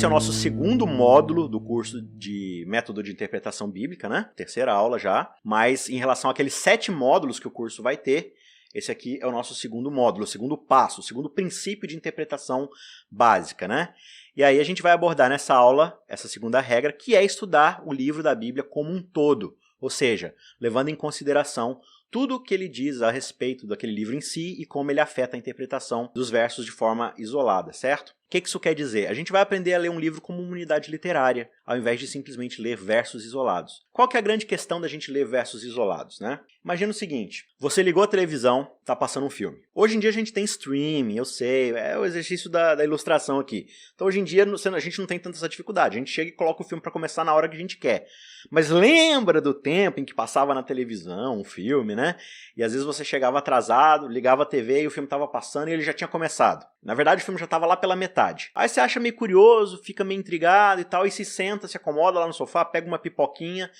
Esse é o nosso segundo módulo do curso de Método de Interpretação Bíblica, né? Terceira aula já. Mas em relação àqueles 7 módulos que o curso vai ter, esse aqui é o nosso segundo módulo, o segundo passo, o segundo princípio de interpretação básica, né? E aí a gente vai abordar nessa aula essa segunda regra, que é estudar o livro da Bíblia como um todo. Ou seja, levando em consideração tudo o que ele diz a respeito daquele livro em si e como ele afeta a interpretação dos versos de forma isolada, certo? O que isso quer dizer? A gente vai aprender a ler um livro como uma unidade literária, ao invés de simplesmente ler versos isolados. Qual que é a grande questão da gente ler versos isolados, né? Imagina o seguinte, você ligou a televisão, tá passando um filme. Hoje em dia a gente tem streaming, eu sei, é o exercício da ilustração aqui. Então hoje em dia a gente não tem tanta essa dificuldade, a gente chega e coloca o filme para começar na hora que a gente quer. Mas lembra do tempo em que passava na televisão um filme, né? E às vezes você chegava atrasado, ligava a TV e o filme estava passando e ele já tinha começado. Na verdade o filme já estava lá pela metade. Aí você acha meio curioso, fica meio intrigado e tal, e se senta, se acomoda lá no sofá, pega uma pipoquinha,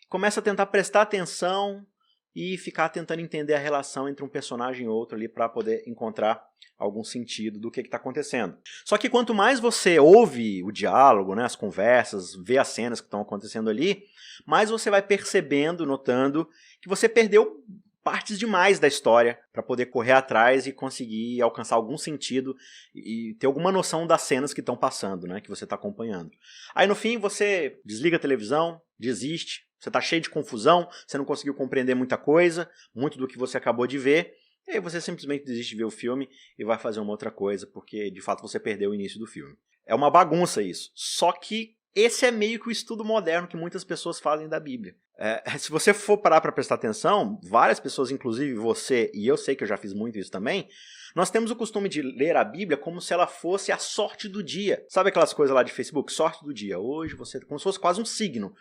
começa a tentar prestar atenção e ficar tentando entender a relação entre um personagem e outro ali para poder encontrar algum sentido do que está acontecendo. Só que quanto mais você ouve o diálogo, né, as conversas, vê as cenas que estão acontecendo ali, mais você vai percebendo, notando que você perdeu partes demais da história para poder correr atrás e conseguir alcançar algum sentido e ter alguma noção das cenas que estão passando, né, que você está acompanhando. Aí no fim você desliga a televisão, desiste, você está cheio de confusão, você não conseguiu compreender muita coisa, muito do que você acabou de ver, e aí você simplesmente desiste de ver o filme e vai fazer uma outra coisa, porque de fato você perdeu o início do filme. É uma bagunça isso, só que esse é meio que o estudo moderno que muitas pessoas fazem da Bíblia. Se você for parar para prestar atenção, várias pessoas, inclusive você, e eu sei que eu já fiz muito isso também, nós temos o costume de ler a Bíblia como se ela fosse a sorte do dia. Sabe aquelas coisas lá de Facebook? Sorte do dia. Hoje você... Como se fosse quase um signo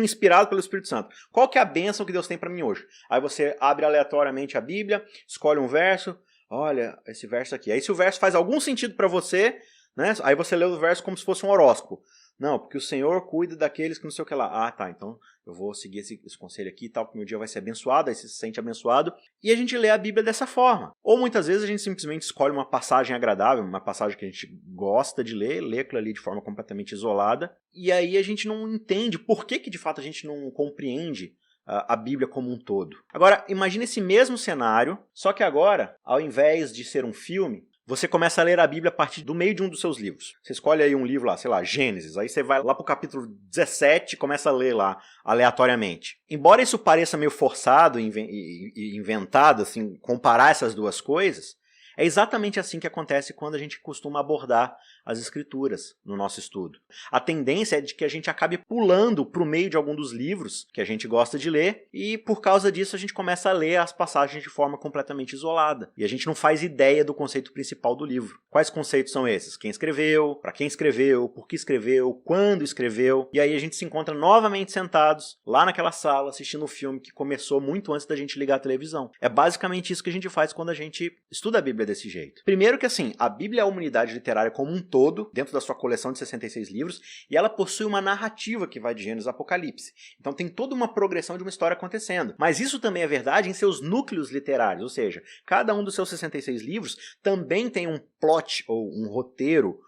inspirado pelo Espírito Santo. Qual que é a bênção que Deus tem para mim hoje? Aí você abre aleatoriamente a Bíblia, escolhe um verso, olha, esse verso aqui. Aí se o verso faz algum sentido para você, né? Aí você lê o verso como se fosse um horóscopo. Não, porque o Senhor cuida daqueles que não sei o que lá. Ah, tá, então eu vou seguir esse conselho aqui e tal, porque meu dia vai ser abençoado, aí você se sente abençoado. E a gente lê a Bíblia dessa forma. Ou muitas vezes a gente simplesmente escolhe uma passagem agradável, uma passagem que a gente gosta de ler, lê aquilo ali de forma completamente isolada, e aí a gente não entende por que de fato a gente não compreende a Bíblia como um todo. Agora, imagine esse mesmo cenário, só que agora, ao invés de ser um filme, você começa a ler a Bíblia a partir do meio de um dos seus livros. Você escolhe aí um livro lá, sei lá, Gênesis, aí você vai lá pro capítulo 17 e começa a ler lá, aleatoriamente. Embora isso pareça meio forçado e inventado, assim, comparar essas duas coisas, é exatamente assim que acontece quando a gente costuma abordar as escrituras no nosso estudo. A tendência é de que a gente acabe pulando para o meio de algum dos livros que a gente gosta de ler e por causa disso a gente começa a ler as passagens de forma completamente isolada. E a gente não faz ideia do conceito principal do livro. Quais conceitos são esses? Quem escreveu, para quem escreveu, por que escreveu, quando escreveu. E aí a gente se encontra novamente sentados lá naquela sala assistindo um filme que começou muito antes da gente ligar a televisão. É basicamente isso que a gente faz quando a gente estuda a Bíblia desse jeito. Primeiro que assim, a Bíblia é uma unidade literária como um todo, dentro da sua coleção de 66 livros, e ela possui uma narrativa que vai de Gênesis a Apocalipse. Então tem toda uma progressão de uma história acontecendo. Mas isso também é verdade em seus núcleos literários, ou seja, cada um dos seus 66 livros também tem um plot, ou um roteiro,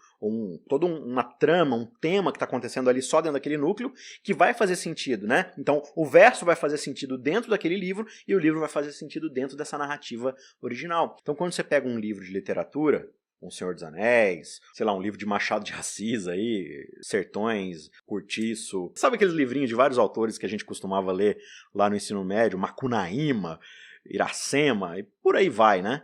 toda uma trama, um tema que está acontecendo ali só dentro daquele núcleo, que vai fazer sentido, né? Então, o verso vai fazer sentido dentro daquele livro e o livro vai fazer sentido dentro dessa narrativa original. Então, quando você pega um livro de literatura, O Senhor dos Anéis, sei lá, um livro de Machado de Assis aí, Sertões, Cortiço, sabe aqueles livrinhos de vários autores que a gente costumava ler lá no ensino médio, Macunaíma, Iracema, e por aí vai, né?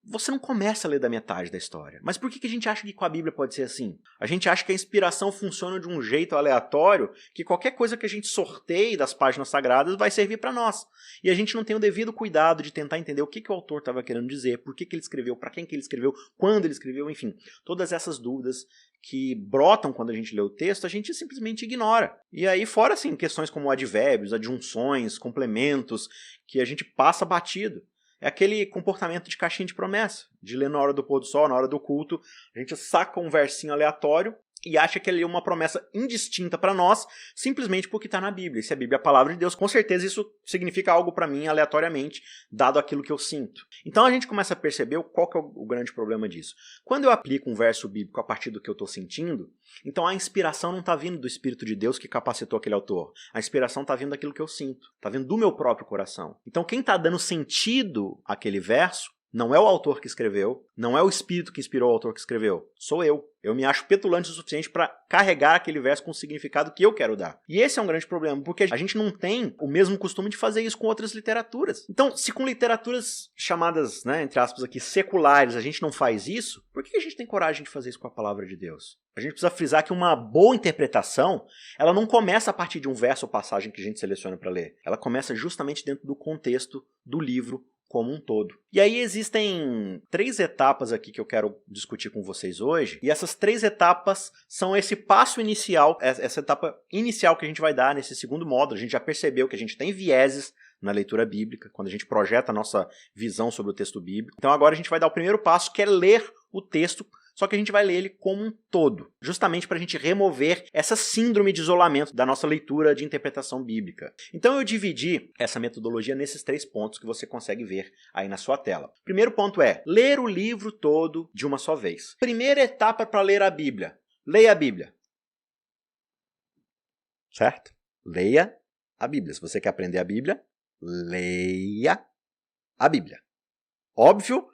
Você não começa a ler da metade da história. Mas por que a gente acha que com a Bíblia pode ser assim? A gente acha que a inspiração funciona de um jeito aleatório, que qualquer coisa que a gente sorteie das páginas sagradas vai servir para nós. E a gente não tem o devido cuidado de tentar entender o que o autor estava querendo dizer, por que ele escreveu, para quem que ele escreveu, quando ele escreveu, enfim. Todas essas dúvidas que brotam quando a gente lê o texto, a gente simplesmente ignora. E aí, fora assim, questões como advérbios, adjunções, complementos, que a gente passa batido. É aquele comportamento de caixinha de promessa, de ler na hora do pôr do sol, na hora do culto, a gente saca um versinho aleatório e acha que ele é uma promessa indistinta para nós, simplesmente porque está na Bíblia. E se a Bíblia é a palavra de Deus, com certeza isso significa algo para mim aleatoriamente, dado aquilo que eu sinto. Então a gente começa a perceber qual que é o grande problema disso. Quando eu aplico um verso bíblico a partir do que eu estou sentindo, então a inspiração não está vindo do Espírito de Deus que capacitou aquele autor. A inspiração está vindo daquilo que eu sinto, está vindo do meu próprio coração. Então quem está dando sentido àquele verso não é o autor que escreveu, não é o Espírito que inspirou o autor que escreveu, sou eu. Eu me acho petulante o suficiente para carregar aquele verso com o significado que eu quero dar. E esse é um grande problema, porque a gente não tem o mesmo costume de fazer isso com outras literaturas. Então, se com literaturas chamadas, né, entre aspas aqui, seculares, a gente não faz isso, por que a gente tem coragem de fazer isso com a palavra de Deus? A gente precisa frisar que uma boa interpretação, ela não começa a partir de um verso ou passagem que a gente seleciona para ler. Ela começa justamente dentro do contexto do livro como um todo. E aí existem 3 etapas aqui que eu quero discutir com vocês hoje, e essas 3 etapas são esse passo inicial, essa etapa inicial que a gente vai dar nesse segundo módulo. A gente já percebeu que a gente tem vieses na leitura bíblica, quando a gente projeta a nossa visão sobre o texto bíblico. Então agora a gente vai dar o primeiro passo, que é ler o texto, só que a gente vai ler ele como um todo, justamente para a gente remover essa síndrome de isolamento da nossa leitura de interpretação bíblica. Então eu dividi essa metodologia nesses 3 pontos que você consegue ver aí na sua tela. O primeiro ponto é ler o livro todo de uma só vez. Primeira etapa para ler a Bíblia. Leia a Bíblia. Certo? Leia a Bíblia. Se você quer aprender a Bíblia, leia a Bíblia. Óbvio,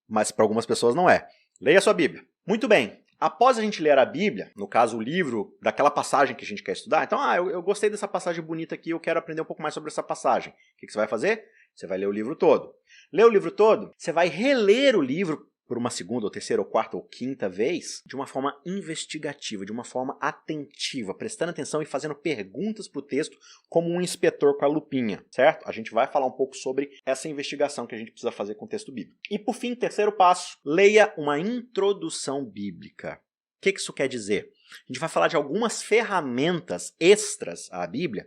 mas para algumas pessoas não é. Leia a sua Bíblia. Muito bem. Após a gente ler a Bíblia, no caso o livro daquela passagem que a gente quer estudar, então, eu gostei dessa passagem bonita aqui, eu quero aprender um pouco mais sobre essa passagem. O que você vai fazer? Você vai ler o livro todo. Ler o livro todo, você vai reler o livro por uma segunda, ou terceira, ou quarta, ou quinta vez, de uma forma investigativa, de uma forma atentiva, prestando atenção e fazendo perguntas para o texto, como um inspetor com a lupinha, certo? A gente vai falar um pouco sobre essa investigação que a gente precisa fazer com o texto bíblico. E por fim, terceiro passo, leia uma introdução bíblica. O que isso quer dizer? A gente vai falar de algumas ferramentas extras à Bíblia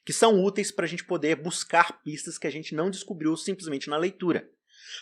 que são úteis para a gente poder buscar pistas que a gente não descobriu simplesmente na leitura.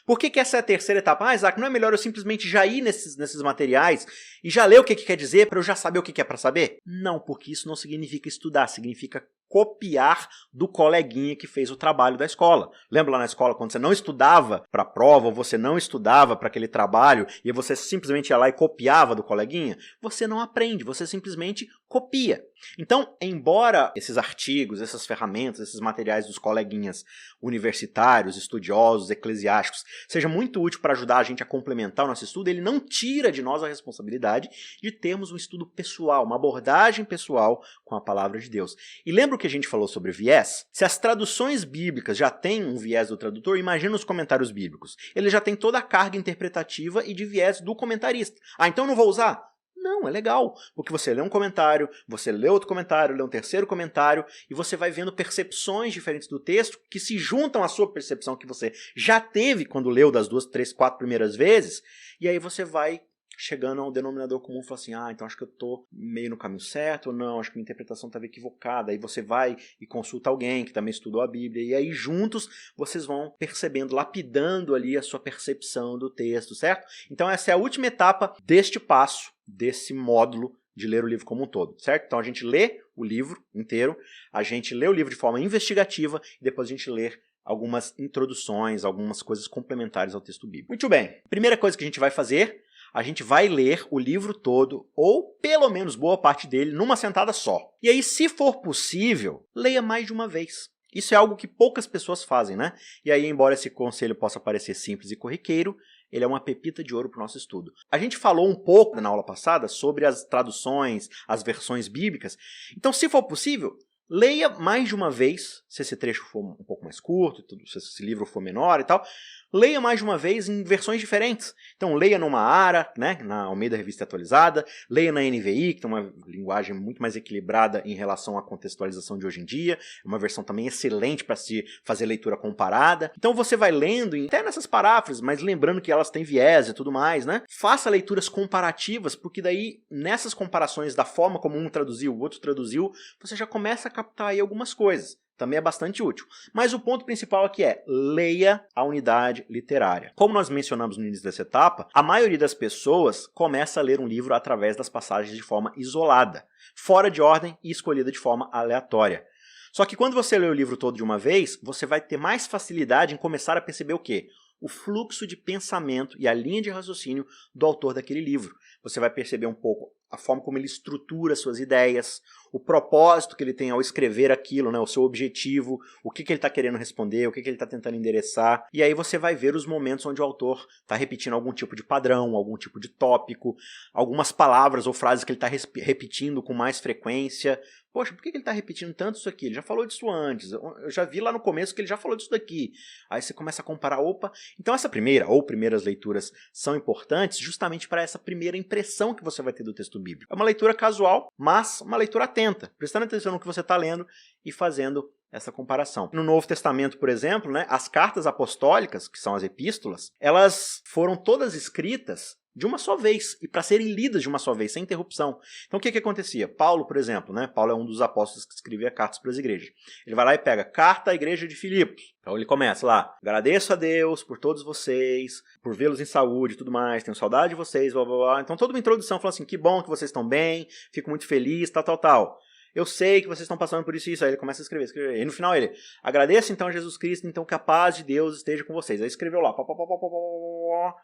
Por que essa é a terceira etapa? Isaac, não é melhor eu simplesmente já ir nesses materiais e já ler o que quer dizer para eu já saber o que é para saber? Não, porque isso não significa estudar, significa copiar do coleguinha que fez o trabalho da escola. Lembra lá na escola quando você não estudava para a prova, ou você não estudava para aquele trabalho e você simplesmente ia lá e copiava do coleguinha? Você não aprende, você simplesmente copia. Então, embora esses artigos, essas ferramentas, esses materiais dos coleguinhas universitários, estudiosos, eclesiásticos, seja muito útil para ajudar a gente a complementar o nosso estudo, ele não tira de nós a responsabilidade de termos um estudo pessoal, uma abordagem pessoal com a palavra de Deus. E lembra o que a gente falou sobre viés? Se as traduções bíblicas já têm um viés do tradutor, imagina os comentários bíblicos. Ele já tem toda a carga interpretativa e de viés do comentarista. Ah, então eu não vou usar? Não, é legal, porque você lê um comentário, você lê outro comentário, lê um terceiro comentário, e você vai vendo percepções diferentes do texto que se juntam à sua percepção que você já teve quando leu das 2, 3, 4 primeiras vezes, e aí você vai chegando ao denominador comum e fala assim, então acho que eu estou meio no caminho certo, ou não, acho que minha interpretação estava equivocada. Aí você vai e consulta alguém que também estudou a Bíblia, e aí juntos vocês vão percebendo, lapidando ali a sua percepção do texto, certo? Então essa é a última etapa deste passo, desse módulo de ler o livro como um todo, certo? Então a gente lê o livro inteiro, a gente lê o livro de forma investigativa, e depois a gente lê algumas introduções, algumas coisas complementares ao texto bíblico. Muito bem, primeira coisa que a gente vai fazer, a gente vai ler o livro todo, ou pelo menos boa parte dele, numa sentada só. E aí, se for possível, leia mais de uma vez. Isso é algo que poucas pessoas fazem, né? E aí, embora esse conselho possa parecer simples e corriqueiro, ele é uma pepita de ouro para o nosso estudo. A gente falou um pouco na aula passada sobre as traduções, as versões bíblicas. Então, se for possível, leia mais de uma vez, se esse trecho for um pouco mais curto, se esse livro for menor e tal. Leia mais de uma vez em versões diferentes. Então, leia numa ARA, né, na Almeida Revista Atualizada, leia na NVI, que tem uma linguagem muito mais equilibrada em relação à contextualização de hoje em dia, é uma versão também excelente para se fazer leitura comparada. Então, você vai lendo, até nessas paráfrases, mas lembrando que elas têm viés e tudo mais, né? Faça leituras comparativas, porque daí, nessas comparações da forma como um traduziu, o outro traduziu, você já começa a captar aí algumas coisas. Também é bastante útil. Mas o ponto principal aqui é, leia a unidade literária. Como nós mencionamos no início dessa etapa, a maioria das pessoas começa a ler um livro através das passagens de forma isolada, fora de ordem e escolhida de forma aleatória. Só que quando você lê o livro todo de uma vez, você vai ter mais facilidade em começar a perceber o quê? O fluxo de pensamento e a linha de raciocínio do autor daquele livro. Você vai perceber um pouco a forma como ele estrutura suas ideias, o propósito que ele tem ao escrever aquilo, né, o seu objetivo, o que ele está querendo responder, o que ele está tentando endereçar. E aí você vai ver os momentos onde o autor está repetindo algum tipo de padrão, algum tipo de tópico, algumas palavras ou frases que ele está repetindo com mais frequência. Poxa, por que ele está repetindo tanto isso aqui? Ele já falou disso antes, eu já vi lá no começo que ele já falou disso daqui. Aí você começa a comparar, opa. Então essa primeira ou primeiras leituras são importantes justamente para essa primeira impressão que você vai ter do texto bíblico. É uma leitura casual, mas uma leitura atenta, prestando atenção no que você está lendo e fazendo essa comparação. No Novo Testamento, por exemplo, né, as cartas apostólicas, que são as epístolas, elas foram todas escritas de uma só vez, e para serem lidas de uma só vez, sem interrupção. Então o que acontecia? Paulo, por exemplo, né? Paulo é um dos apóstolos que escrevia cartas para as igrejas. Ele vai lá e pega carta à igreja de Filipos. Então ele começa lá, agradeço a Deus por todos vocês, por vê-los em saúde e tudo mais, tenho saudade de vocês, blá blá blá. Então toda uma introdução fala assim, que bom que vocês estão bem, fico muito feliz, tal, tal, tal. Eu sei que vocês estão passando por isso e isso. Aí ele começa a escrever. E no final ele, agradeço então a Jesus Cristo, então que a paz de Deus esteja com vocês. Aí escreveu lá,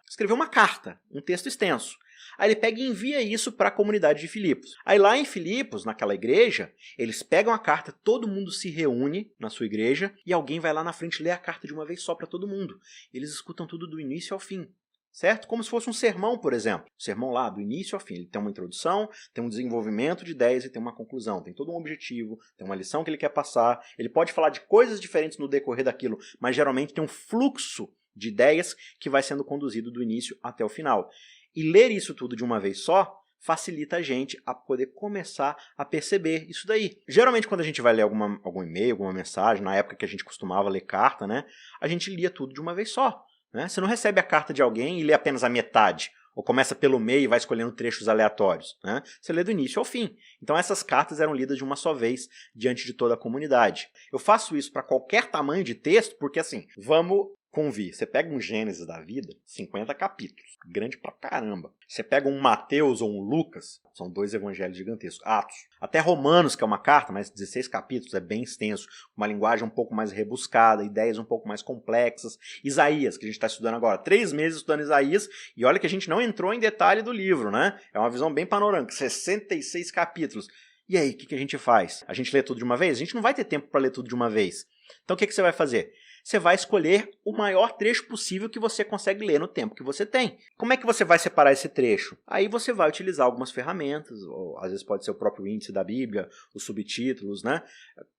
escreveu uma carta, um texto extenso. Aí ele pega e envia isso para a comunidade de Filipos. Aí lá em Filipos, naquela igreja, eles pegam a carta, todo mundo se reúne na sua igreja e alguém vai lá na frente ler a carta de uma vez só para todo mundo. Eles escutam tudo do início ao fim. Certo? Como se fosse um sermão, por exemplo. Sermão lá, do início ao fim. Ele tem uma introdução, tem um desenvolvimento de ideias e tem uma conclusão. Tem todo um objetivo, tem uma lição que ele quer passar. Ele pode falar de coisas diferentes no decorrer daquilo, mas geralmente tem um fluxo de ideias que vai sendo conduzido do início até o final. E ler isso tudo de uma vez só facilita a gente a poder começar a perceber isso daí. Geralmente quando a gente vai ler algum e-mail, alguma mensagem, na época que a gente costumava ler carta, né, a gente lia tudo de uma vez só. Você não recebe a carta de alguém e lê apenas a metade, ou começa pelo meio e vai escolhendo trechos aleatórios. Você lê do início ao fim. Então essas cartas eram lidas de uma só vez diante de toda a comunidade. Eu faço isso para qualquer tamanho de texto, porque assim, vamos convir. Você pega um Gênesis da vida, 50 capítulos, grande pra caramba. Você pega um Mateus ou um Lucas, são 2 evangelhos gigantescos. Atos. Até Romanos, que é uma carta, mas 16 capítulos, é bem extenso, uma linguagem um pouco mais rebuscada, ideias um pouco mais complexas. Isaías, que a gente está estudando agora, 3 meses estudando Isaías, e olha que a gente não entrou em detalhe do livro, né? É uma visão bem panorâmica, 66 capítulos. E aí, o que a gente faz? A gente lê tudo de uma vez? A gente não vai ter tempo para ler tudo de uma vez. Então o que você vai fazer? Você vai escolher o maior trecho possível que você consegue ler no tempo que você tem. Como é que você vai separar esse trecho? Aí você vai utilizar algumas ferramentas, ou às vezes pode ser o próprio índice da Bíblia, os subtítulos, né?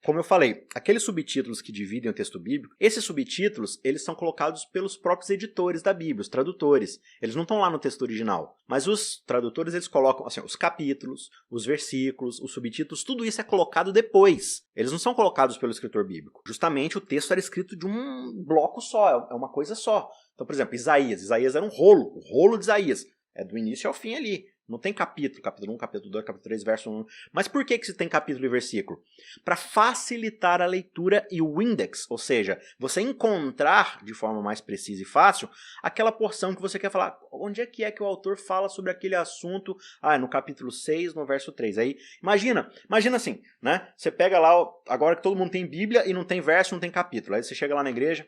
Como eu falei, aqueles subtítulos que dividem o texto bíblico, esses subtítulos, eles são colocados pelos próprios editores da Bíblia, os tradutores. Eles não estão lá no texto original, mas os tradutores, eles colocam assim, os capítulos, os versículos, os subtítulos, tudo isso é colocado depois. Eles não são colocados pelo escritor bíblico. Justamente o texto era escrito de um bloco só, é uma coisa só. Então, por exemplo, Isaías era um rolo, o rolo de Isaías. É do início ao fim ali. Não tem capítulo 1, capítulo 2, capítulo 3, verso 1. Mas por que se tem capítulo e versículo? Para facilitar a leitura e o index, ou seja, você encontrar de forma mais precisa e fácil aquela porção que você quer falar. Onde é que o autor fala sobre aquele assunto? No capítulo 6, no verso 3. Aí, imagina assim, né? Você pega lá, agora que todo mundo tem Bíblia e não tem verso, não tem capítulo. Aí você chega lá na igreja.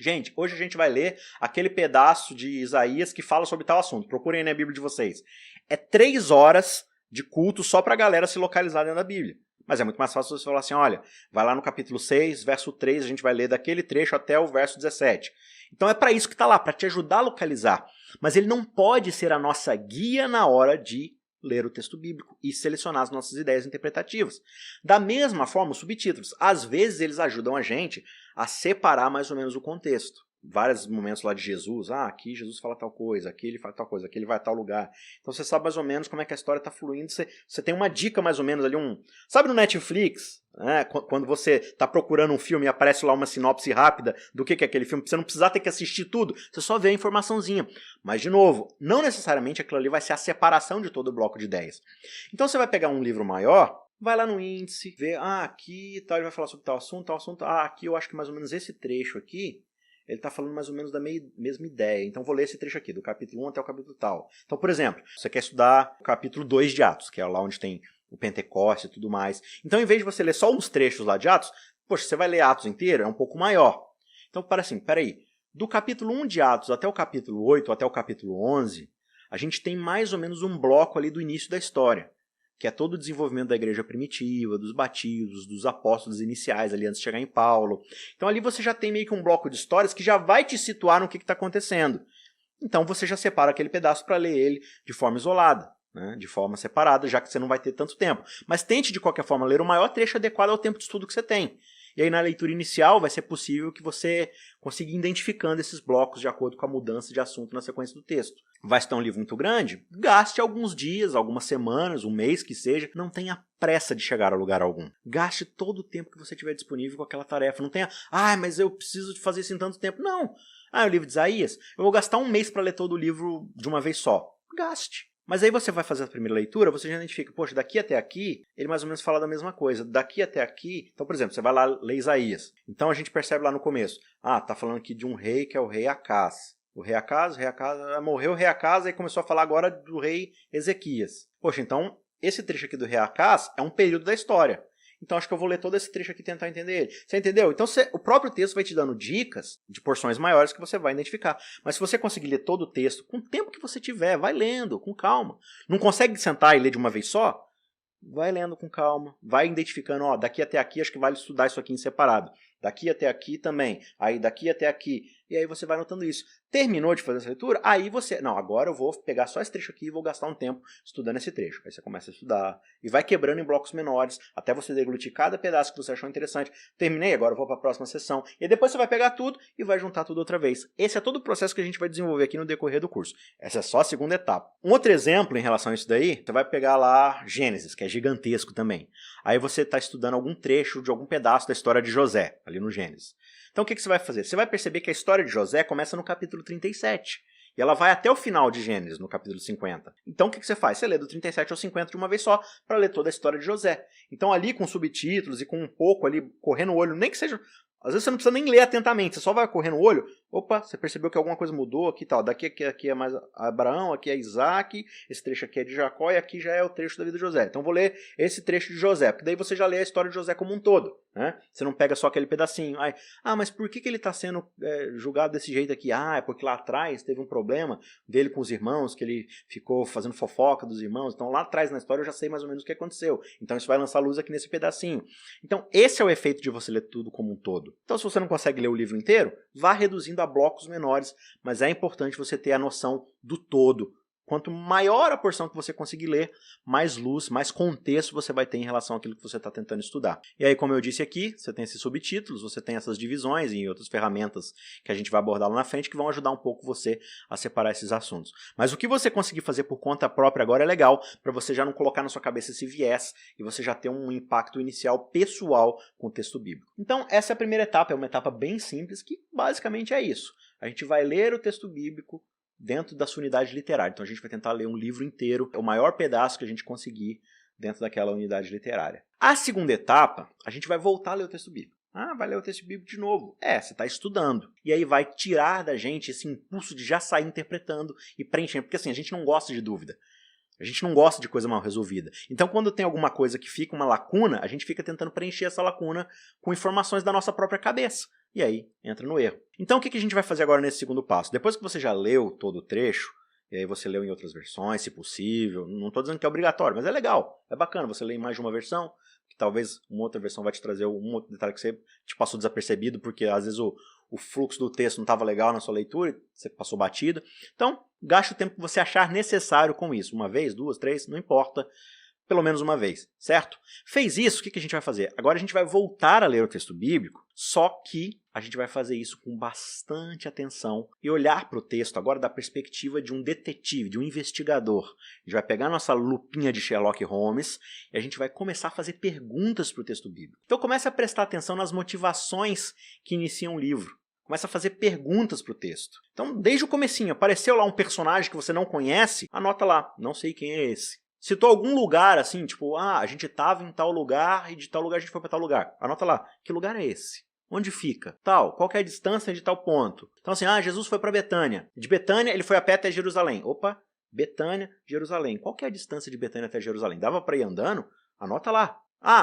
Gente, hoje a gente vai ler aquele pedaço de Isaías que fala sobre tal assunto. Procurem aí na Bíblia de vocês. É 3 horas de culto só para a galera se localizar dentro da Bíblia. Mas é muito mais fácil você falar assim, olha, vai lá no capítulo 6, verso 3, a gente vai ler daquele trecho até o verso 17. Então é para isso que está lá, para te ajudar a localizar. Mas ele não pode ser a nossa guia na hora de ler o texto bíblico e selecionar as nossas ideias interpretativas. Da mesma forma, os subtítulos. Às vezes eles ajudam a gente a separar mais ou menos o contexto. Vários momentos lá de Jesus, aqui Jesus fala tal coisa, aqui ele fala tal coisa, aqui ele vai a tal lugar. Então você sabe mais ou menos como é que a história está fluindo, você tem uma dica mais ou menos ali, sabe no Netflix, né, quando você está procurando um filme e aparece lá uma sinopse rápida do que é aquele filme, você não precisa ter que assistir tudo, você só vê a informaçãozinha. Mas de novo, não necessariamente aquilo ali vai ser a separação de todo o bloco de ideias. Então você vai pegar um livro maior, vai lá no índice, vê, aqui tal, ele vai falar sobre tal assunto, aqui eu acho que mais ou menos esse trecho aqui, ele está falando mais ou menos da mesma ideia. Então, vou ler esse trecho aqui, do capítulo 1 até o capítulo tal. Então, por exemplo, você quer estudar o capítulo 2 de Atos, que é lá onde tem o Pentecoste e tudo mais. Então, em vez de você ler só uns trechos lá de Atos, poxa, você vai ler Atos inteiro, é um pouco maior. Então, para assim, peraí, do capítulo 1 de Atos até o capítulo 8, até o capítulo 11, a gente tem mais ou menos um bloco ali do início da história, que é todo o desenvolvimento da igreja primitiva, dos batismos, dos apóstolos iniciais ali antes de chegar em Paulo. Então ali você já tem meio que um bloco de histórias que já vai te situar no que está acontecendo. Então você já separa aquele pedaço para ler ele de forma isolada, né, de forma separada, já que você não vai ter tanto tempo. Mas tente de qualquer forma ler o maior trecho adequado ao tempo de estudo que você tem. E aí na leitura inicial vai ser possível que você consiga ir identificando esses blocos de acordo com a mudança de assunto na sequência do texto. Vai estar um livro muito grande? Gaste alguns dias, algumas semanas, um mês que seja. Não tenha pressa de chegar a lugar algum. Gaste todo o tempo que você tiver disponível com aquela tarefa. Não tenha, mas eu preciso de fazer isso em tanto tempo. Não. É o livro de Isaías? Eu vou gastar um mês para ler todo o livro de uma vez só. Gaste. Mas aí você vai fazer a primeira leitura, você já identifica, poxa, daqui até aqui, ele mais ou menos fala da mesma coisa. Daqui até aqui, então, por exemplo, você vai lá ler Isaías. Então a gente percebe lá no começo, tá falando aqui de um rei que é o rei Acás. O rei Acás, morreu o rei Acás e começou a falar agora do rei Ezequias. Poxa, então, esse trecho aqui do rei Acás é um período da história. Então acho que eu vou ler todo esse trecho aqui e tentar entender ele. Você entendeu? Então o próprio texto vai te dando dicas de porções maiores que você vai identificar. Mas se você conseguir ler todo o texto, com o tempo que você tiver, vai lendo, com calma. Não consegue sentar e ler de uma vez só? Vai lendo com calma. Vai identificando, daqui até aqui acho que vale estudar isso aqui em separado. Daqui até aqui também. Aí daqui até aqui. E aí você vai anotando isso. Terminou de fazer essa leitura? Aí você... Não, agora eu vou pegar só esse trecho aqui e vou gastar um tempo estudando esse trecho. Aí você começa a estudar e vai quebrando em blocos menores até você deglutir cada pedaço que você achou interessante. Terminei, agora eu vou para a próxima sessão. E depois você vai pegar tudo e vai juntar tudo outra vez. Esse é todo o processo que a gente vai desenvolver aqui no decorrer do curso. Essa é só a segunda etapa. Um outro exemplo em relação a isso daí, você vai pegar lá Gênesis, que é gigantesco também. Aí você está estudando algum trecho de algum pedaço da história de José, ali no Gênesis. Então o que você vai fazer? Você vai perceber que a história de José começa no capítulo 37. E ela vai até o final de Gênesis, no capítulo 50. Então o que você faz? Você lê do 37 ao 50 de uma vez só, para ler toda a história de José. Então ali com subtítulos e com um pouco ali correndo o olho, nem que seja... Às vezes você não precisa nem ler atentamente, você só vai correndo o olho. Opa, você percebeu que alguma coisa mudou aqui e tal. Daqui aqui é mais Abraão, aqui é Isaac, esse trecho aqui é de Jacó e aqui já é o trecho da vida de José. Então vou ler esse trecho de José, porque daí você já lê a história de José como um todo, né? Você não pega só aquele pedacinho. Mas por que ele está sendo julgado desse jeito aqui? É porque lá atrás teve um problema dele com os irmãos, que ele ficou fazendo fofoca dos irmãos. Então lá atrás na história eu já sei mais ou menos o que aconteceu. Então isso vai lançar luz aqui nesse pedacinho. Então esse é o efeito de você ler tudo como um todo. Então se você não consegue ler o livro inteiro, vá reduzindo a blocos menores, mas é importante você ter a noção do todo. Quanto maior a porção que você conseguir ler, mais luz, mais contexto você vai ter em relação àquilo que você está tentando estudar. E aí, como eu disse aqui, você tem esses subtítulos, você tem essas divisões e outras ferramentas que a gente vai abordar lá na frente que vão ajudar um pouco você a separar esses assuntos. Mas o que você conseguir fazer por conta própria agora é legal, para você já não colocar na sua cabeça esse viés e você já ter um impacto inicial pessoal com o texto bíblico. Então, essa é a primeira etapa, é uma etapa bem simples que basicamente é isso. A gente vai ler o texto bíblico dentro da sua unidade literária. Então a gente vai tentar ler um livro inteiro, o maior pedaço que a gente conseguir dentro daquela unidade literária. A segunda etapa, a gente vai voltar a ler o texto bíblico. Vai ler o texto bíblico de novo. Você está estudando. E aí vai tirar da gente esse impulso de já sair interpretando e preenchendo. Porque assim, a gente não gosta de dúvida. A gente não gosta de coisa mal resolvida. Então, quando tem alguma coisa que fica uma lacuna, a gente fica tentando preencher essa lacuna com informações da nossa própria cabeça. E aí, entra no erro. Então, o que a gente vai fazer agora nesse segundo passo? Depois que você já leu todo o trecho, e aí você leu em outras versões, se possível, não estou dizendo que é obrigatório, mas é legal, é bacana você ler em mais de uma versão, que talvez uma outra versão vai te trazer um outro detalhe que você te passou desapercebido, porque às vezes o fluxo do texto não estava legal na sua leitura, você passou batido. Então, gaste o tempo que você achar necessário com isso. Uma vez, duas, três, não importa. Pelo menos uma vez, certo? Fez isso, o que a gente vai fazer? Agora a gente vai voltar a ler o texto bíblico, só que a gente vai fazer isso com bastante atenção e olhar para o texto agora da perspectiva de um detetive, de um investigador. A gente vai pegar a nossa lupinha de Sherlock Holmes e a gente vai começar a fazer perguntas para o texto bíblico. Então comece a prestar atenção nas motivações que iniciam o livro. Começa a fazer perguntas para o texto. Então, desde o comecinho, apareceu lá um personagem que você não conhece, anota lá, não sei quem é esse. Citou algum lugar assim, tipo, a gente estava em tal lugar e de tal lugar a gente foi para tal lugar. Anota lá, que lugar é esse? Onde fica? Tal, qual que é a distância de tal ponto? Então assim, Jesus foi para Betânia. De Betânia ele foi a pé até Jerusalém. Opa, Betânia, Jerusalém. Qual que é a distância de Betânia até Jerusalém? Dava para ir andando? Anota lá.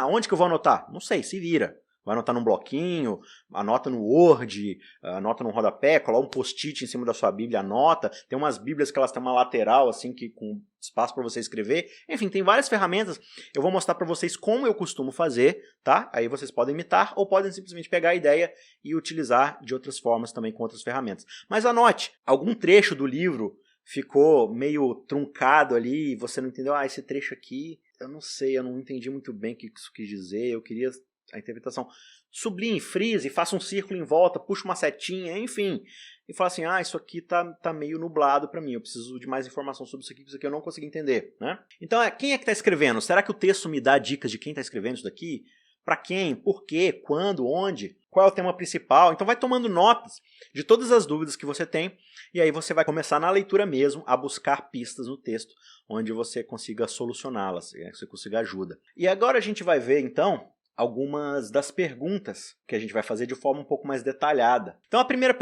Onde que eu vou anotar? Não sei, se vira. Vai anotar num bloquinho, anota no Word, anota no rodapé, coloca um post-it em cima da sua Bíblia, anota. Tem umas Bíblias que elas têm uma lateral, assim, que com espaço para você escrever. Enfim, tem várias ferramentas. Eu vou mostrar para vocês como eu costumo fazer, tá? Aí vocês podem imitar ou podem simplesmente pegar a ideia e utilizar de outras formas também com outras ferramentas. Mas anote, algum trecho do livro ficou meio truncado ali e você não entendeu, esse trecho aqui, eu não sei, eu não entendi muito bem o que isso quis dizer, eu queria a interpretação. Sublinhe, frise, faça um círculo em volta, puxa uma setinha, enfim. E fala assim, isso aqui tá meio nublado para mim, eu preciso de mais informação sobre isso aqui eu não consegui entender, né? Então, quem é que está escrevendo? Será que o texto me dá dicas de quem está escrevendo isso daqui? Para quem? Por quê? Quando? Onde? Qual é o tema principal? Então vai tomando notas de todas as dúvidas que você tem e aí você vai começar na leitura mesmo a buscar pistas no texto onde você consiga solucioná-las, você consiga ajuda. E agora a gente vai ver então algumas das perguntas que a gente vai fazer de forma um pouco mais detalhada. Então a primeira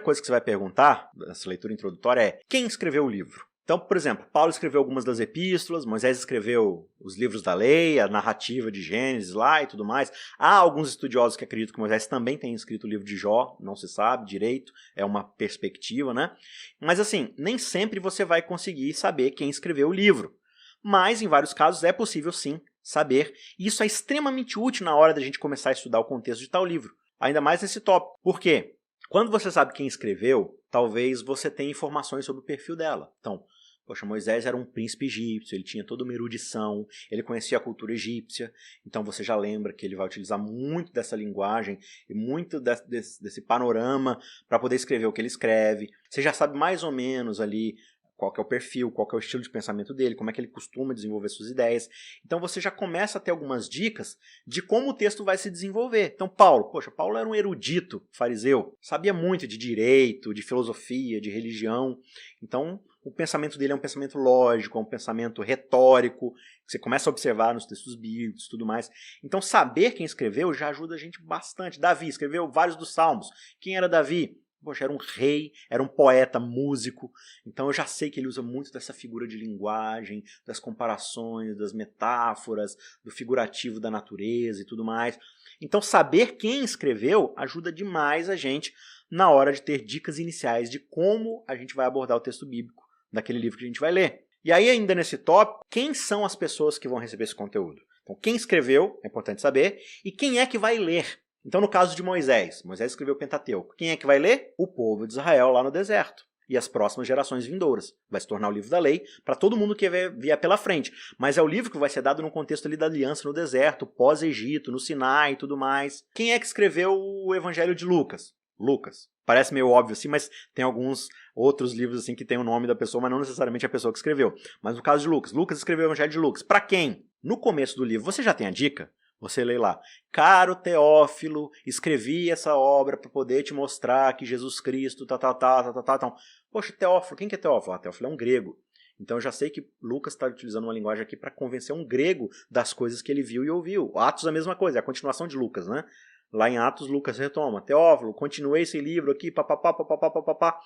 coisa que você vai perguntar nessa leitura introdutória é: quem escreveu o livro? Então, por exemplo, Paulo escreveu algumas das epístolas, Moisés escreveu os livros da lei, a narrativa de Gênesis lá e tudo mais. Há alguns estudiosos que acreditam que Moisés também tenha escrito o livro de Jó, não se sabe direito, é uma perspectiva, né? Mas assim, nem sempre você vai conseguir saber quem escreveu o livro. Mas, em vários casos, é possível sim saber, e isso é extremamente útil na hora da gente começar a estudar o contexto de tal livro, ainda mais nesse tópico. Por quê? Quando você sabe quem escreveu, talvez você tenha informações sobre o perfil dela. Então, poxa, Moisés era um príncipe egípcio, ele tinha toda uma erudição, ele conhecia a cultura egípcia, então você já lembra que ele vai utilizar muito dessa linguagem e muito desse panorama para poder escrever o que ele escreve. Você já sabe mais ou menos ali qual que é o perfil, qual que é o estilo de pensamento dele, como é que ele costuma desenvolver suas ideias. Então você já começa a ter algumas dicas de como o texto vai se desenvolver. Então Paulo era um erudito fariseu, sabia muito de direito, de filosofia, de religião. Então o pensamento dele é um pensamento lógico, é um pensamento retórico, que você começa a observar nos textos bíblicos e tudo mais. Então saber quem escreveu já ajuda a gente bastante. Davi escreveu vários dos salmos. Quem era Davi? Poxa, era um rei, era um poeta, músico, então eu já sei que ele usa muito dessa figura de linguagem, das comparações, das metáforas, do figurativo da natureza e tudo mais. Então saber quem escreveu ajuda demais a gente na hora de ter dicas iniciais de como a gente vai abordar o texto bíblico daquele livro que a gente vai ler. E aí ainda nesse tópico, quem são as pessoas que vão receber esse conteúdo? Então quem escreveu, é importante saber, e quem é que vai ler? Então, no caso de Moisés escreveu o Pentateuco. Quem é que vai ler? O povo de Israel lá no deserto. E as próximas gerações vindouras. Vai se tornar o livro da lei para todo mundo que vier pela frente. Mas é o livro que vai ser dado no contexto ali da aliança no deserto, pós-Egito, no Sinai e tudo mais. Quem é que escreveu o Evangelho de Lucas? Lucas. Parece meio óbvio assim, mas tem alguns outros livros assim que tem o nome da pessoa, mas não necessariamente a pessoa que escreveu. Mas no caso de Lucas, Lucas escreveu o Evangelho de Lucas. Para quem? No começo do livro, você já tem a dica? Você lê lá: caro Teófilo, escrevi essa obra para poder te mostrar que Jesus Cristo, tal. Poxa, Teófilo, quem que é Teófilo? Teófilo é um grego. Então eu já sei que Lucas está utilizando uma linguagem aqui para convencer um grego das coisas que ele viu e ouviu. Atos é a mesma coisa, é a continuação de Lucas, né? Lá em Atos, Lucas retoma: Teófilo, continuei esse livro aqui, papapá.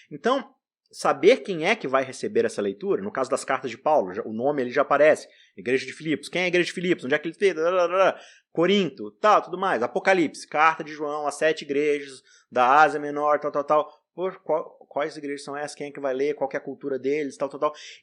Então, saber quem é que vai receber essa leitura, no caso das cartas de Paulo, o nome ele já aparece. Igreja de Filipos. Quem é a Igreja de Filipos? Onde é que ele fez? Corinto, tudo mais. Apocalipse, carta de João às 7 igrejas da Ásia Menor, tal. Quais igrejas são essas? Quem é que vai ler? Qual que é a cultura deles? Tal.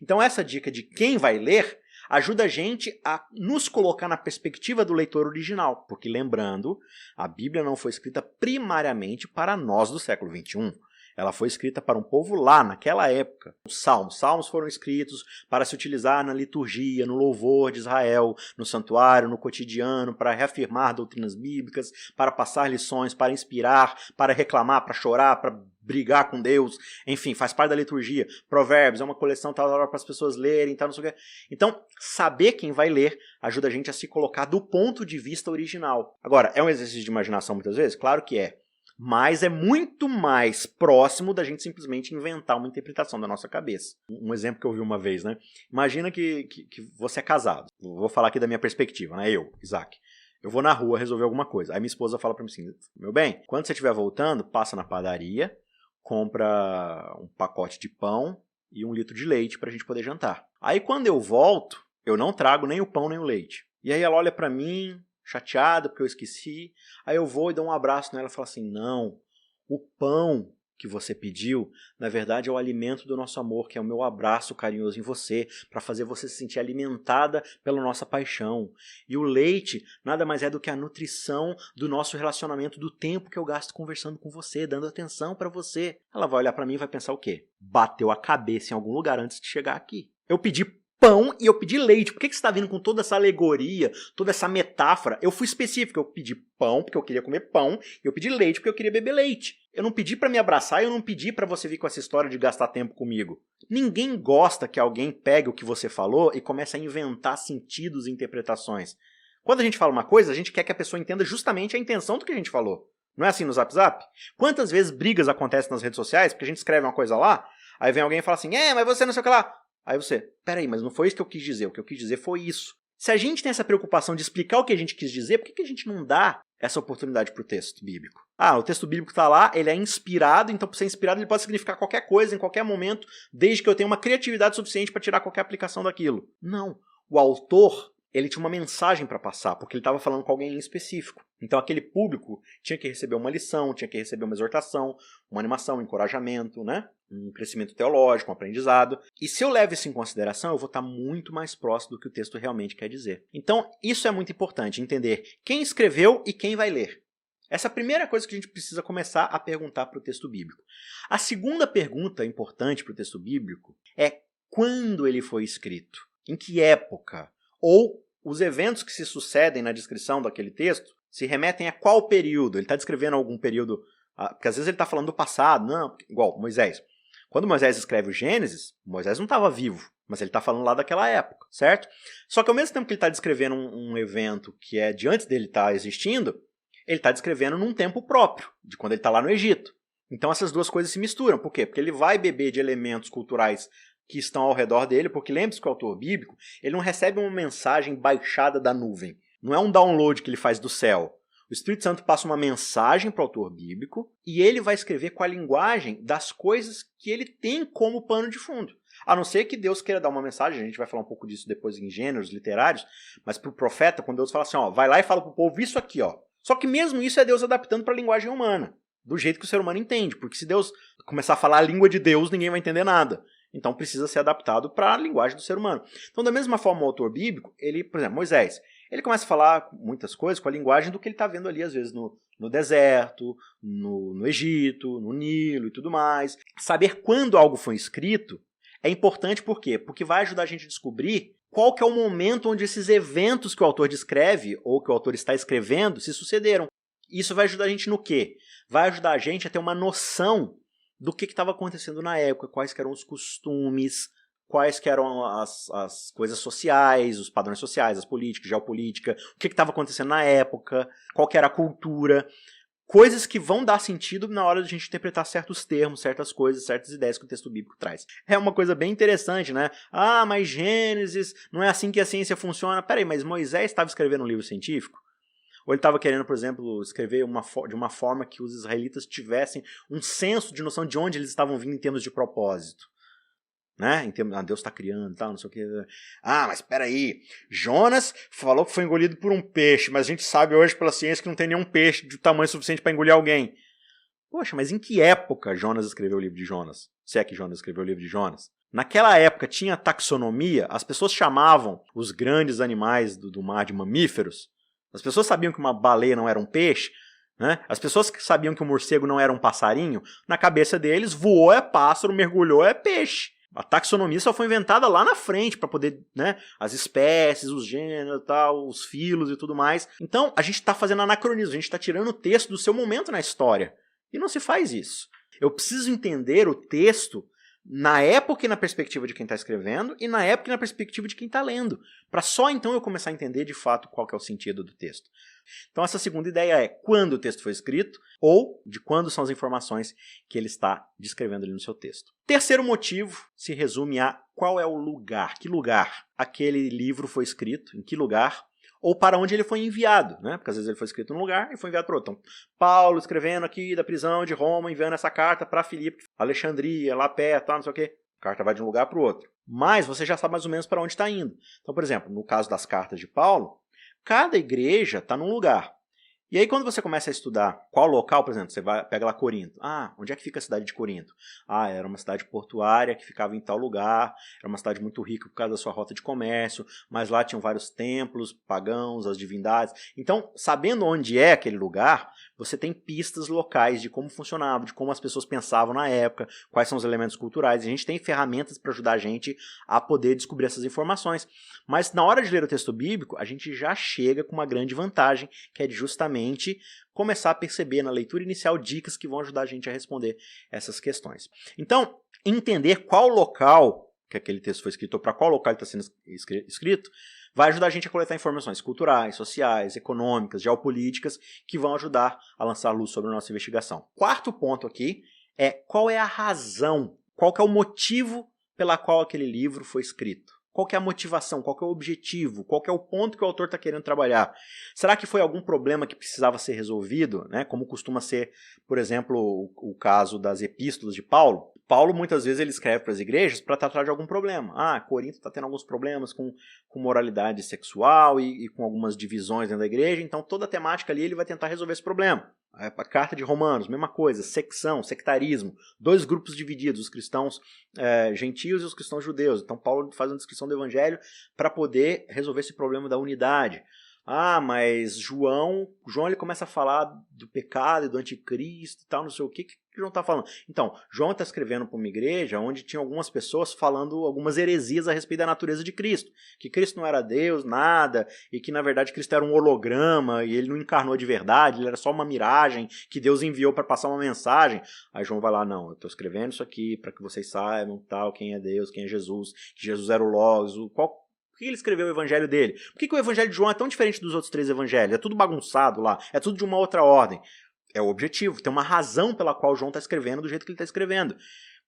Então essa dica de quem vai ler ajuda a gente a nos colocar na perspectiva do leitor original. Porque lembrando, a Bíblia não foi escrita primariamente para nós do século XXI. Ela foi escrita para um povo lá, naquela época. Os salmos foram escritos para se utilizar na liturgia, no louvor de Israel, no santuário, no cotidiano, para reafirmar doutrinas bíblicas, para passar lições, para inspirar, para reclamar, para chorar, para brigar com Deus. Enfim, faz parte da liturgia. Provérbios é uma coleção tal para as pessoas lerem, tal, não sei o quê. Então, saber quem vai ler ajuda a gente a se colocar do ponto de vista original. Agora, é um exercício de imaginação muitas vezes? Claro que é. mas é muito mais próximo da gente simplesmente inventar uma interpretação da nossa cabeça. Um exemplo que eu vi uma vez, né? Imagina que você é casado. Vou falar aqui da minha perspectiva, né? Eu, Isaac. Eu vou na rua resolver alguma coisa. Aí minha esposa fala pra mim assim, meu bem, quando você estiver voltando, passa na padaria, compra um pacote de pão e 1 litro de leite pra gente poder jantar. Aí quando eu volto, eu não trago nem o pão nem o leite. E aí ela olha pra mim, chateada porque eu esqueci. Aí eu vou e dou um abraço nela e falo assim, não, o pão que você pediu, na verdade é o alimento do nosso amor, que é o meu abraço carinhoso em você, para fazer você se sentir alimentada pela nossa paixão. E o leite nada mais é do que a nutrição do nosso relacionamento, do tempo que eu gasto conversando com você, dando atenção para você. Ela vai olhar para mim e vai pensar o quê? Bateu a cabeça em algum lugar antes de chegar aqui. Eu pedi pão e eu pedi leite. Por que você está vindo com toda essa alegoria, toda essa metáfora? Eu fui específico, eu pedi pão porque eu queria comer pão, e eu pedi leite porque eu queria beber leite. Eu não pedi para me abraçar, eu não pedi para você vir com essa história de gastar tempo comigo. Ninguém gosta que alguém pegue o que você falou e comece a inventar sentidos e interpretações. Quando a gente fala uma coisa, a gente quer que a pessoa entenda justamente a intenção do que a gente falou. Não é assim no Zap Zap? Quantas vezes brigas acontecem nas redes sociais porque a gente escreve uma coisa lá, aí vem alguém e fala assim, mas você não sei o que lá. Aí você, peraí, mas não foi isso que eu quis dizer, o que eu quis dizer foi isso. Se a gente tem essa preocupação de explicar o que a gente quis dizer, por que a gente não dá essa oportunidade para o texto bíblico? O texto bíblico está lá, ele é inspirado, então por ser inspirado ele pode significar qualquer coisa, em qualquer momento, desde que eu tenha uma criatividade suficiente para tirar qualquer aplicação daquilo. Não. O autor, ele tinha uma mensagem para passar, porque ele estava falando com alguém em específico. Então aquele público tinha que receber uma lição, tinha que receber uma exortação, uma animação, um encorajamento, né? Um crescimento teológico, um aprendizado. E se eu levo isso em consideração, eu vou estar muito mais próximo do que o texto realmente quer dizer. Então isso é muito importante, entender quem escreveu e quem vai ler. Essa é a primeira coisa que a gente precisa começar a perguntar para o texto bíblico. A segunda pergunta importante para o texto bíblico é quando ele foi escrito, em que época, ou os eventos que se sucedem na descrição daquele texto se remetem a qual período? Ele está descrevendo algum período, porque às vezes ele está falando do passado, não, igual Moisés. Quando Moisés escreve o Gênesis, Moisés não estava vivo, mas ele está falando lá daquela época, certo? Só que ao mesmo tempo que ele está descrevendo um evento que é de antes dele estar existindo, ele está descrevendo num tempo próprio, de quando ele está lá no Egito. Então essas duas coisas se misturam. Por quê? Porque ele vai beber de elementos culturais que estão ao redor dele, porque lembre-se que o autor bíblico, ele não recebe uma mensagem baixada da nuvem. Não é um download que ele faz do céu. O Espírito Santo passa uma mensagem para o autor bíblico e ele vai escrever com a linguagem das coisas que ele tem como pano de fundo. A não ser que Deus queira dar uma mensagem, a gente vai falar um pouco disso depois em gêneros literários, mas para o profeta, quando Deus fala assim, vai lá e fala para o povo isso aqui, Só que mesmo isso é Deus adaptando para a linguagem humana, do jeito que o ser humano entende, porque se Deus começar a falar a língua de Deus, ninguém vai entender nada. Então precisa ser adaptado para a linguagem do ser humano. Então da mesma forma o autor bíblico, ele, por exemplo, Moisés, ele começa a falar muitas coisas com a linguagem do que ele está vendo ali, às vezes, no deserto, no Egito, no Nilo e tudo mais. Saber quando algo foi escrito é importante por quê? Porque vai ajudar a gente a descobrir qual que é o momento onde esses eventos que o autor descreve, ou que o autor está escrevendo, se sucederam. Isso vai ajudar a gente no quê? Vai ajudar a gente a ter uma noção do que estava acontecendo na época, quais que eram os costumes, quais que eram as coisas sociais, os padrões sociais, as políticas, geopolítica, o que estava acontecendo na época, qual que era a cultura, coisas que vão dar sentido na hora de a gente interpretar certos termos, certas coisas, certas ideias que o texto bíblico traz. É uma coisa bem interessante, né? Mas Gênesis, não é assim que a ciência funciona. Peraí, mas Moisés estava escrevendo um livro científico? Ou ele estava querendo, por exemplo, escrever de uma forma que os israelitas tivessem um senso de noção de onde eles estavam vindo em termos de propósito? Né? Em termos, Deus está criando e tal, não sei o que. Mas espera aí, Jonas falou que foi engolido por um peixe, mas a gente sabe hoje pela ciência que não tem nenhum peixe de tamanho suficiente para engolir alguém. Poxa, mas em que época Jonas escreveu o livro de Jonas? Se é que Jonas escreveu o livro de Jonas? Naquela época tinha taxonomia, as pessoas chamavam os grandes animais do mar de mamíferos. As pessoas sabiam que uma baleia não era um peixe, né? As pessoas que sabiam que o morcego não era um passarinho, na cabeça deles, voou é pássaro, mergulhou é peixe. A taxonomia só foi inventada lá na frente para poder, né, as espécies, os gêneros, tal, os filos e tudo mais. Então, a gente está fazendo anacronismo, a gente está tirando o texto do seu momento na história. E não se faz isso. Eu preciso entender o texto na época e na perspectiva de quem está escrevendo, e na época e na perspectiva de quem está lendo, para só então eu começar a entender de fato qual que é o sentido do texto. Então essa segunda ideia é quando o texto foi escrito, ou de quando são as informações que ele está descrevendo ali no seu texto. Terceiro motivo se resume a qual é o lugar, que lugar aquele livro foi escrito, em que lugar, ou para onde ele foi enviado, né? Porque às vezes ele foi escrito num lugar e foi enviado para outro. Então, Paulo escrevendo aqui da prisão de Roma, enviando essa carta para Filipe, Alexandria, lá perto, não sei o quê. A carta vai de um lugar para o outro. Mas você já sabe mais ou menos para onde está indo. Então, por exemplo, no caso das cartas de Paulo, cada igreja está num lugar. E aí quando você começa a estudar qual local, por exemplo, você pega lá Corinto. Ah, onde é que fica a cidade de Corinto? Ah, era uma cidade portuária que ficava em tal lugar, era uma cidade muito rica por causa da sua rota de comércio, mas lá tinham vários templos pagãos, as divindades. Então, sabendo onde é aquele lugar, você tem pistas locais de como funcionava, de como as pessoas pensavam na época, quais são os elementos culturais. E a gente tem ferramentas para ajudar a gente a poder descobrir essas informações. Mas na hora de ler o texto bíblico, a gente já chega com uma grande vantagem, que é de justamente começar a perceber na leitura inicial dicas que vão ajudar a gente a responder essas questões. Então, entender qual local que aquele texto foi escrito, ou para qual local ele está sendo escrito, vai ajudar a gente a coletar informações culturais, sociais, econômicas, geopolíticas, que vão ajudar a lançar luz sobre a nossa investigação. Quarto ponto aqui é qual é a razão, qual que é o motivo pela qual aquele livro foi escrito. Qual que é a motivação? Qual que é o objetivo? Qual que é o ponto que o autor está querendo trabalhar? Será que foi algum problema que precisava ser resolvido, né? Como costuma ser, por exemplo, o caso das epístolas de Paulo? Paulo, muitas vezes, ele escreve para as igrejas para tratar de algum problema. Ah, Corinto está tendo alguns problemas com moralidade sexual e com algumas divisões dentro da igreja, então toda a temática ali ele vai tentar resolver esse problema. A carta de Romanos, mesma coisa, secção, sectarismo, dois grupos divididos, os cristãos gentios e os cristãos judeus. Então Paulo faz uma descrição do evangelho para poder resolver esse problema da unidade. Ah, mas João ele começa a falar do pecado e do anticristo e tal, não sei o que João está falando. Então, João está escrevendo para uma igreja onde tinha algumas pessoas falando algumas heresias a respeito da natureza de Cristo. Que Cristo não era Deus, nada, e que na verdade Cristo era um holograma, e ele não encarnou de verdade, ele era só uma miragem que Deus enviou para passar uma mensagem. Aí João vai lá, não, eu estou escrevendo isso aqui para que vocês saibam tal, quem é Deus, quem é Jesus, que Jesus era o Logos, Por que ele escreveu o evangelho dele? Por que o evangelho de João é tão diferente dos outros 3 evangelhos? É tudo bagunçado lá, é tudo de uma outra ordem. É o objetivo, tem uma razão pela qual João está escrevendo do jeito que ele está escrevendo.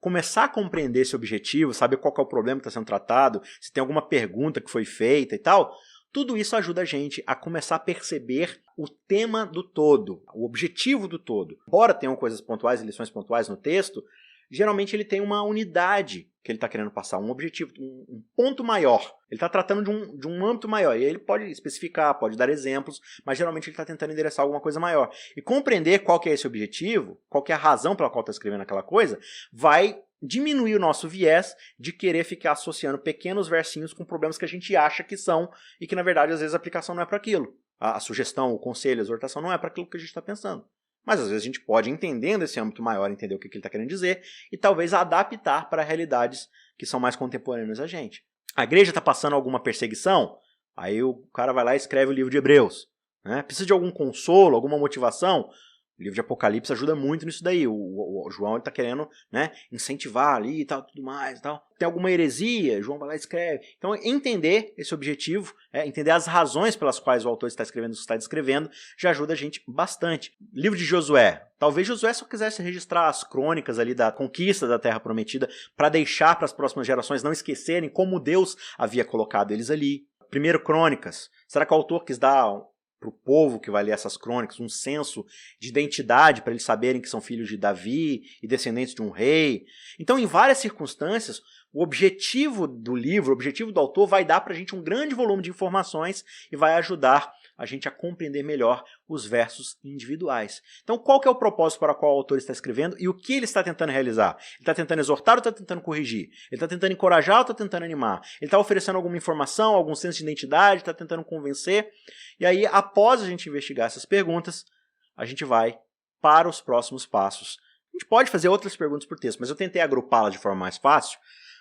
Começar a compreender esse objetivo, saber qual que é o problema que está sendo tratado, se tem alguma pergunta que foi feita e tal, tudo isso ajuda a gente a começar a perceber o tema do todo, o objetivo do todo. Embora tenham coisas pontuais e lições pontuais no texto, geralmente ele tem uma unidade que ele está querendo passar, um objetivo, um ponto maior. Ele está tratando de um âmbito maior. E aí ele pode especificar, pode dar exemplos, mas geralmente ele está tentando endereçar alguma coisa maior. E compreender qual que é esse objetivo, qual que é a razão pela qual está escrevendo aquela coisa, vai diminuir o nosso viés de querer ficar associando pequenos versinhos com problemas que a gente acha que são e que, na verdade, às vezes a aplicação não é para aquilo. A sugestão, o conselho, a exortação não é para aquilo que a gente está pensando. Mas às vezes a gente pode, entendendo esse âmbito maior, entender o que ele está querendo dizer e talvez adaptar para realidades que são mais contemporâneas a gente. A igreja está passando alguma perseguição, aí o cara vai lá e escreve o livro de Hebreus. Né? Precisa de algum consolo, alguma motivação? O livro de Apocalipse ajuda muito nisso daí. O João está querendo, né, incentivar ali e tal, tudo mais e tal. Tem alguma heresia? João vai lá e escreve. Então, entender esse objetivo, entender as razões pelas quais o autor está escrevendo o que está descrevendo, já ajuda a gente bastante. Livro de Josué. Talvez Josué só quisesse registrar as crônicas ali da conquista da Terra Prometida para deixar para as próximas gerações não esquecerem como Deus havia colocado eles ali. Primeiro Crônicas. Será que o autor quis dar para o povo que vai ler essas crônicas um senso de identidade para eles saberem que são filhos de Davi e descendentes de um rei? Então, em várias circunstâncias, o objetivo do livro, o objetivo do autor vai dar para a gente um grande volume de informações e vai ajudar a gente a compreender melhor os versos individuais. Então, qual que é o propósito para o qual o autor está escrevendo e o que ele está tentando realizar? Ele está tentando exortar ou está tentando corrigir? Ele está tentando encorajar ou está tentando animar? Ele está oferecendo alguma informação, algum senso de identidade, está tentando convencer? E aí, após a gente investigar essas perguntas, a gente vai para os próximos passos. A gente pode fazer outras perguntas por texto, mas eu tentei agrupá-las de forma mais fácil,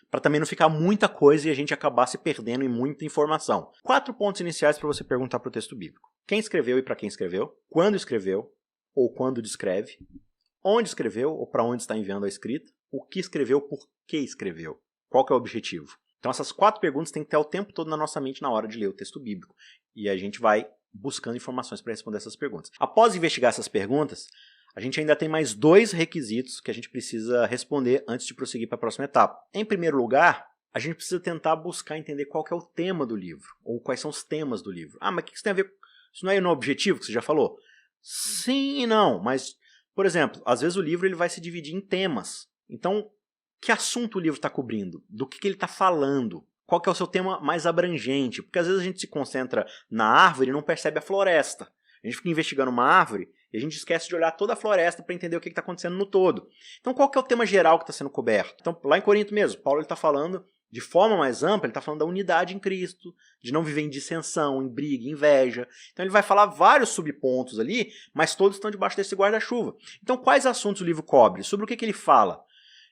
para também não ficar muita coisa e a gente acabar se perdendo em muita informação. 4 pontos iniciais para você perguntar para o texto bíblico. Quem escreveu e para quem escreveu, quando escreveu ou quando descreve, onde escreveu ou para onde está enviando a escrita, o que escreveu, por que escreveu, qual que é o objetivo. Então essas 4 perguntas têm que ter o tempo todo na nossa mente na hora de ler o texto bíblico. E a gente vai buscando informações para responder essas perguntas. Após investigar essas perguntas, a gente ainda tem mais 2 requisitos que a gente precisa responder antes de prosseguir para a próxima etapa. Em primeiro lugar, a gente precisa tentar buscar entender qual que é o tema do livro, ou quais são os temas do livro. Mas o que isso tem a ver? Isso não é no objetivo que você já falou? Sim e não, mas, por exemplo, às vezes o livro ele vai se dividir em temas. Então, que assunto o livro está cobrindo? Do que ele está falando? Qual que é o seu tema mais abrangente? Porque às vezes a gente se concentra na árvore e não percebe a floresta. A gente fica investigando uma árvore e a gente esquece de olhar toda a floresta para entender o que está acontecendo no todo. Então, qual que é o tema geral que está sendo coberto? Então, lá em Corinto mesmo, Paulo está falando de forma mais ampla, ele está falando da unidade em Cristo, de não viver em dissensão, em briga, em inveja. Então, ele vai falar vários subpontos ali, mas todos estão debaixo desse guarda-chuva. Então, quais assuntos o livro cobre? Sobre o que ele fala?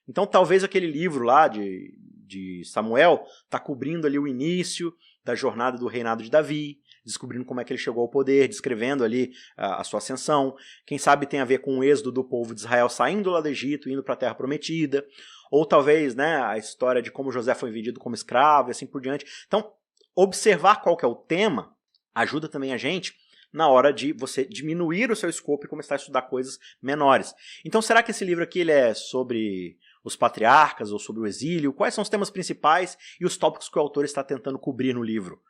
Então, talvez aquele livro lá de Samuel está cobrindo ali o início da jornada do reinado de Davi, descobrindo como é que ele chegou ao poder, descrevendo ali a sua ascensão. Quem sabe tem a ver com o êxodo do povo de Israel saindo lá do Egito, indo para a Terra Prometida. Ou talvez, né, a história de como José foi vendido como escravo e assim por diante. Então, observar qual que é o tema ajuda também a gente na hora de você diminuir o seu escopo e começar a estudar coisas menores. Então, será que esse livro aqui ele é sobre os patriarcas ou sobre o exílio? Quais são os temas principais e os tópicos que o autor está tentando cobrir no livro?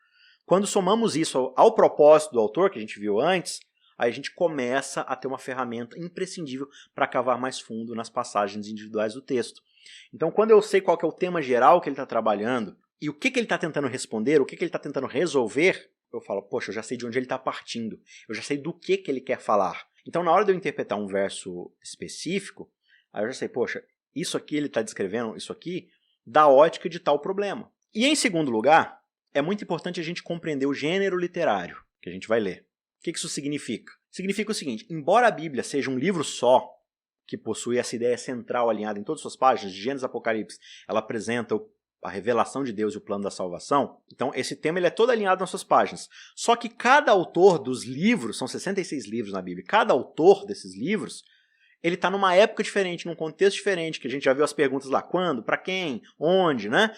Quando somamos isso ao propósito do autor, que a gente viu antes, aí a gente começa a ter uma ferramenta imprescindível para cavar mais fundo nas passagens individuais do texto. Então, quando eu sei qual que é o tema geral que ele está trabalhando e o que ele está tentando responder, o que ele está tentando resolver, eu falo, poxa, eu já sei de onde ele está partindo, eu já sei do que ele quer falar. Então, na hora de eu interpretar um verso específico, aí eu já sei, poxa, isso aqui ele está descrevendo, isso aqui, da ótica de tal problema. E em segundo lugar, é muito importante a gente compreender o gênero literário que a gente vai ler. O que isso significa? Significa o seguinte, embora a Bíblia seja um livro só, que possui essa ideia central alinhada em todas as suas páginas, de Gênesis a Apocalipse, ela apresenta a revelação de Deus e o plano da salvação, então esse tema ele é todo alinhado nas suas páginas. Só que cada autor dos livros, são 66 livros na Bíblia, cada autor desses livros, ele está numa época diferente, num contexto diferente, que a gente já viu as perguntas lá, quando, para quem, onde, né?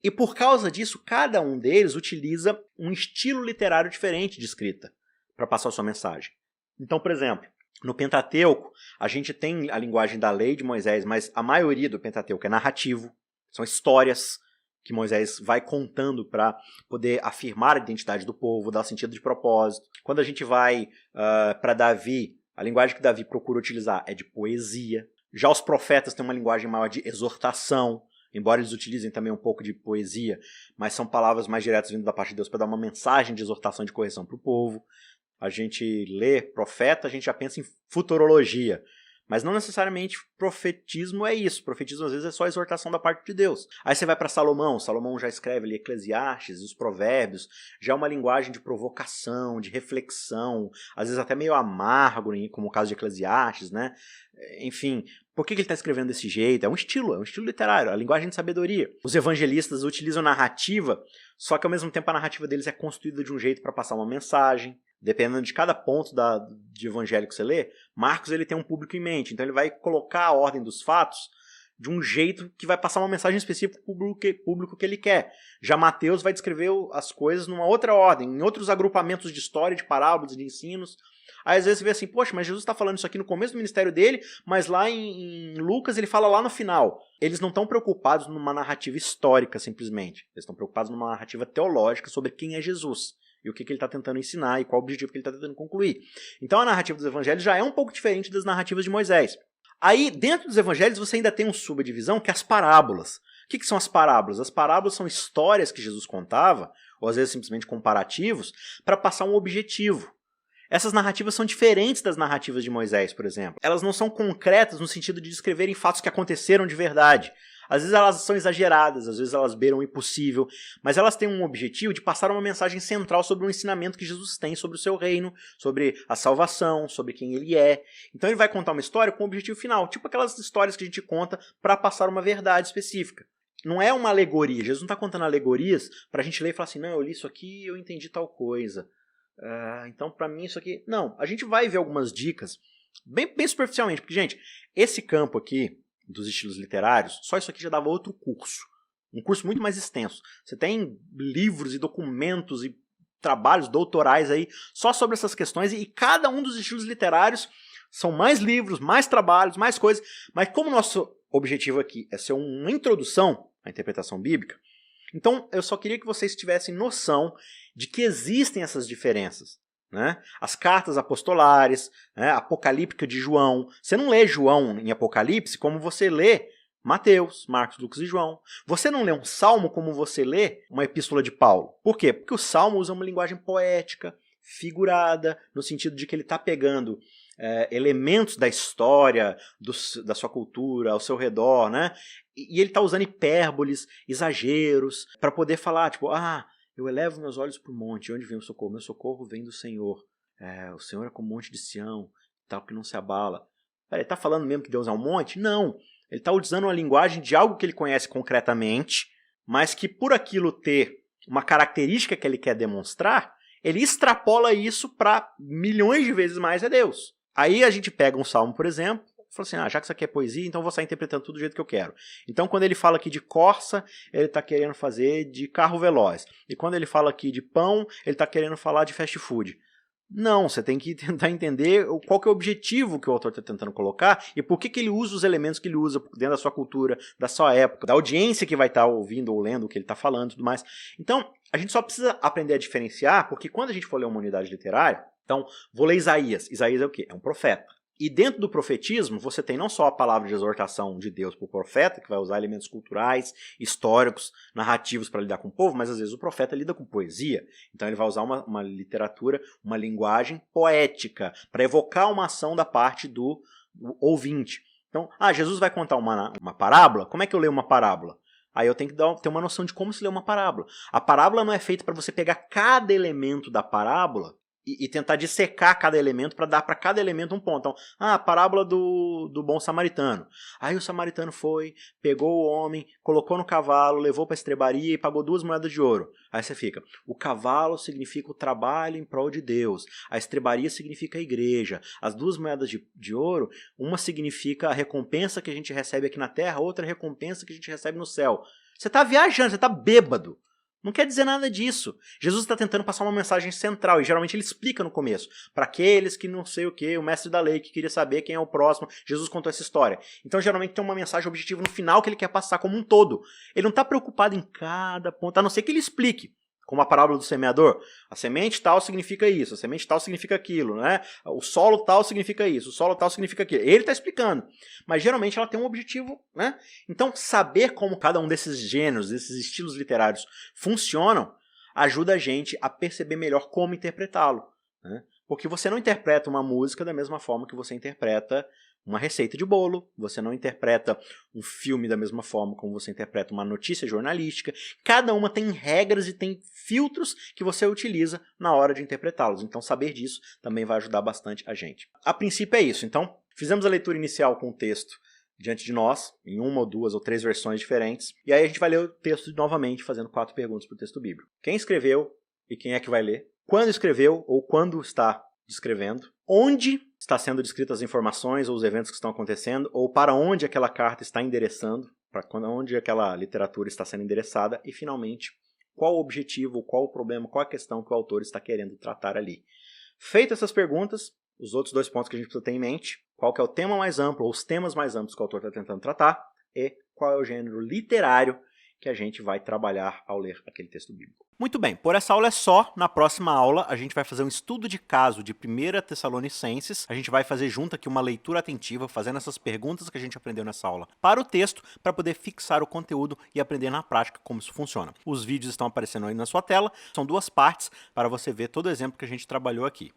E por causa disso, cada um deles utiliza um estilo literário diferente de escrita para passar a sua mensagem. Então, por exemplo, no Pentateuco, a gente tem a linguagem da lei de Moisés, mas a maioria do Pentateuco é narrativo, são histórias que Moisés vai contando para poder afirmar a identidade do povo, dar sentido de propósito. Quando a gente vai para Davi, a linguagem que Davi procura utilizar é de poesia. Já os profetas têm uma linguagem maior de exortação, embora eles utilizem também um pouco de poesia, mas são palavras mais diretas vindo da parte de Deus para dar uma mensagem de exortação e de correção para o povo. A gente lê profeta, a gente já pensa em futurologia, mas não necessariamente profetismo é isso. Profetismo às vezes é só exortação da parte de Deus. Aí você vai para Salomão, Salomão já escreve ali Eclesiastes, os provérbios, já é uma linguagem de provocação, de reflexão, às vezes até meio amargo, como o caso de Eclesiastes, né? Enfim, por que ele está escrevendo desse jeito? É um estilo literário, a linguagem de sabedoria. Os evangelistas utilizam narrativa, só que ao mesmo tempo a narrativa deles é construída de um jeito para passar uma mensagem. Dependendo de cada ponto de evangelho que você lê, Marcos ele tem um público em mente, então ele vai colocar a ordem dos fatos de um jeito que vai passar uma mensagem específica para o público que ele quer. Já Mateus vai descrever as coisas numa outra ordem, em outros agrupamentos de história, de parábolas, de ensinos. Aí às vezes você vê assim, poxa, mas Jesus está falando isso aqui no começo do ministério dele, mas lá em Lucas ele fala lá no final. Eles não estão preocupados numa narrativa histórica simplesmente, eles estão preocupados numa narrativa teológica sobre quem é Jesus e o que ele está tentando ensinar e qual o objetivo que ele está tentando concluir. Então a narrativa dos evangelhos já é um pouco diferente das narrativas de Moisés. Aí, dentro dos evangelhos, você ainda tem uma subdivisão que é as parábolas. O que são as parábolas? As parábolas são histórias que Jesus contava, ou às vezes simplesmente comparativos, para passar um objetivo. Essas narrativas são diferentes das narrativas de Moisés, por exemplo. Elas não são concretas no sentido de descreverem fatos que aconteceram de verdade. Às vezes elas são exageradas, às vezes elas beiram o impossível, mas elas têm um objetivo de passar uma mensagem central sobre o ensinamento que Jesus tem sobre o seu reino, sobre a salvação, sobre quem ele é. Então ele vai contar uma história com um objetivo final, tipo aquelas histórias que a gente conta para passar uma verdade específica. Não é uma alegoria, Jesus não está contando alegorias para a gente ler e falar assim, não, eu li isso aqui e eu entendi tal coisa. Então para mim isso aqui... Não, a gente vai ver algumas dicas, bem superficialmente, porque gente, esse campo aqui, dos estilos literários, só isso aqui já dava outro curso. Um curso muito mais extenso. Você tem livros e documentos e trabalhos doutorais aí só sobre essas questões, e cada um dos estilos literários são mais livros, mais trabalhos, mais coisas, mas como nosso objetivo aqui é ser uma introdução à interpretação bíblica, então eu só queria que vocês tivessem noção de que existem essas diferenças, né? As cartas apostolares, né? A apocalíptica de João. Você não lê João em Apocalipse como você lê Mateus, Marcos, Lucas e João. Você não lê um salmo como você lê uma epístola de Paulo. Por quê? Porque o salmo usa uma linguagem poética, figurada, no sentido de que ele está pegando elementos da história, da sua cultura, ao seu redor, né? E ele está usando hipérboles, exageros, para poder falar, tipo, eu elevo meus olhos para o monte, onde vem o socorro? Meu socorro vem do Senhor. O Senhor é como o monte de Sião, tal que não se abala. Ele está falando mesmo que Deus é um monte? Não. Ele está usando uma linguagem de algo que ele conhece concretamente, mas que por aquilo ter uma característica que ele quer demonstrar, ele extrapola isso para milhões de vezes mais Deus. Aí a gente pega um salmo, por exemplo, e fala assim, já que isso aqui é poesia, então eu vou sair interpretando tudo do jeito que eu quero. Então quando ele fala aqui de corça, ele está querendo fazer de carro veloz. E quando ele fala aqui de pão, ele está querendo falar de fast food. Não, você tem que tentar entender qual que é o objetivo que o autor está tentando colocar e por que ele usa os elementos que ele usa dentro da sua cultura, da sua época, da audiência que vai estar ouvindo ou lendo o que ele está falando e tudo mais. Então, a gente só precisa aprender a diferenciar, porque quando a gente for ler uma unidade literária, então, vou ler Isaías. Isaías é o quê? É um profeta. E dentro do profetismo, você tem não só a palavra de exortação de Deus para o profeta, que vai usar elementos culturais, históricos, narrativos para lidar com o povo, mas às vezes o profeta lida com poesia. Então ele vai usar uma literatura, uma linguagem poética, para evocar uma ação da parte do ouvinte. Então, Jesus vai contar uma parábola? Como é que eu leio uma parábola? Aí eu tenho que ter uma noção de como se lê uma parábola. A parábola não é feita para você pegar cada elemento da parábola e tentar dissecar cada elemento para dar para cada elemento um ponto. Então, a parábola do bom samaritano. Aí o samaritano foi, pegou o homem, colocou no cavalo, levou para a estrebaria e pagou 2 moedas de ouro. Aí você fica, o cavalo significa o trabalho em prol de Deus, a estrebaria significa a igreja, as 2 moedas de ouro, uma significa a recompensa que a gente recebe aqui na terra, outra recompensa que a gente recebe no céu. Você está viajando, você está bêbado. Não quer dizer nada disso. Jesus está tentando passar uma mensagem central, e geralmente ele explica no começo. Para aqueles que não sei o que, o mestre da lei que queria saber quem é o próximo, Jesus contou essa história. Então geralmente tem uma mensagem objetiva no final que ele quer passar como um todo. Ele não está preocupado em cada ponto, a não ser que ele explique. Como a parábola do semeador, a semente tal significa isso, a semente tal significa aquilo, né? O solo tal significa isso, o solo tal significa aquilo. Ele está explicando, mas geralmente ela tem um objetivo, né? Então, saber como cada um desses gêneros, desses estilos literários funcionam, ajuda a gente a perceber melhor como interpretá-lo, né? Porque você não interpreta uma música da mesma forma que você interpreta uma receita de bolo, você não interpreta um filme da mesma forma como você interpreta uma notícia jornalística. Cada uma tem regras e tem filtros que você utiliza na hora de interpretá-los. Então saber disso também vai ajudar bastante a gente. A princípio é isso. Então fizemos a leitura inicial com o texto diante de nós, em 1 ou 2 ou 3 versões diferentes. E aí a gente vai ler o texto novamente, fazendo 4 perguntas para o texto bíblico. Quem escreveu e quem é que vai ler? Quando escreveu ou quando está descrevendo? Onde está sendo descritas as informações ou os eventos que estão acontecendo, ou para onde aquela carta está endereçando, para onde aquela literatura está sendo endereçada, e finalmente, qual o objetivo, qual o problema, qual a questão que o autor está querendo tratar ali. Feitas essas perguntas, os outros 2 pontos que a gente precisa ter em mente, qual que é o tema mais amplo, ou os temas mais amplos que o autor está tentando tratar, e qual é o gênero literário que a gente vai trabalhar ao ler aquele texto bíblico. Muito bem, por essa aula é só. Na próxima aula a gente vai fazer um estudo de caso de 1 Tessalonicenses. A gente vai fazer junto aqui uma leitura atentiva, fazendo essas perguntas que a gente aprendeu nessa aula para o texto, para poder fixar o conteúdo e aprender na prática como isso funciona. Os vídeos estão aparecendo aí na sua tela, são 2 partes para você ver todo o exemplo que a gente trabalhou aqui.